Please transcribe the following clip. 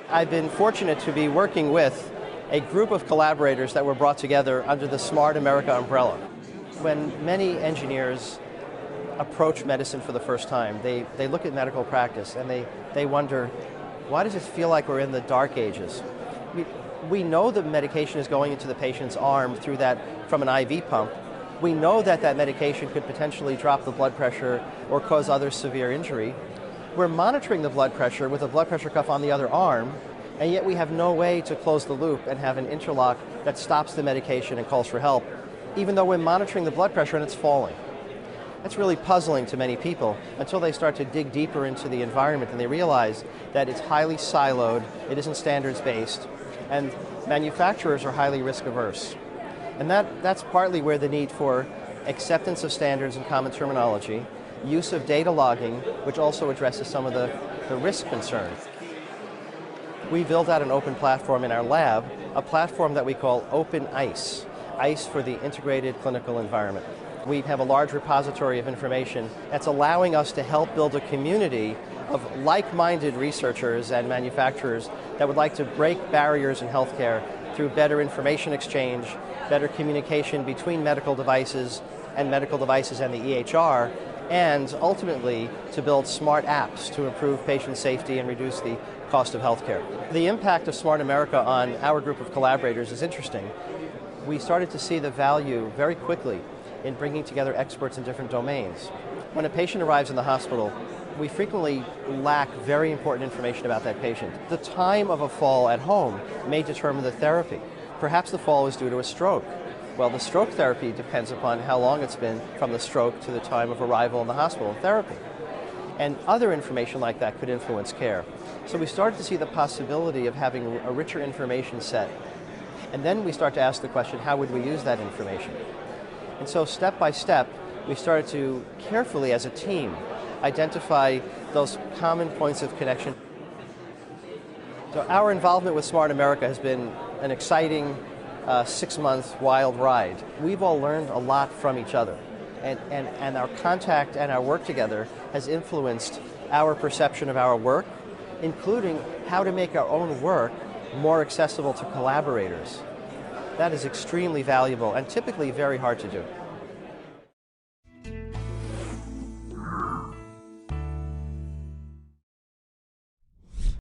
I've been fortunate to be working with a group of collaborators that were brought together under the Smart America umbrella. When many engineers approach medicine for the first time, they look at medical practice and they wonder, why does it feel like we're in the dark ages? We know the medication is going into the patient's arm from an IV pump. We know that that medication could potentially drop the blood pressure or cause other severe injury. We're monitoring the blood pressure with a blood pressure cuff on the other arm, and yet we have no way to close the loop and have an interlock that stops the medication and calls for help, even though we're monitoring the blood pressure and it's falling. That's really puzzling to many people until they start to dig deeper into the environment and they realize that it's highly siloed, it isn't standards-based, and manufacturers are highly risk-averse. And that's partly where the need for acceptance of standards and common terminology, use of data logging, which also addresses some of the risk concerns. We built out an open platform in our lab, a platform that we call Open ICE, ICE for the Integrated Clinical Environment. We have a large repository of information that's allowing us to help build a community of like-minded researchers and manufacturers that would like to break barriers in healthcare through better information exchange, better communication between medical devices and the EHR, and ultimately to build smart apps to improve patient safety and reduce the cost of healthcare. The impact of Smart America on our group of collaborators is interesting. We started to see the value very quickly in bringing together experts in different domains. When a patient arrives in the hospital, we frequently lack very important information about that patient. The time of a fall at home may determine the therapy. Perhaps the fall was due to a stroke. Well, the stroke therapy depends upon how long it's been from the stroke to the time of arrival in the hospital and therapy. And other information like that could influence care. So we started to see the possibility of having a richer information set. And then we start to ask the question, how would we use that information? And so step by step, we started to carefully, as a team, identify those common points of connection. So our involvement with Smart America has been an exciting 6-month wild ride. We've all learned a lot from each other, and our contact and our work together has influenced our perception of our work, including how to make our own work more accessible to collaborators. That is extremely valuable and typically very hard to do.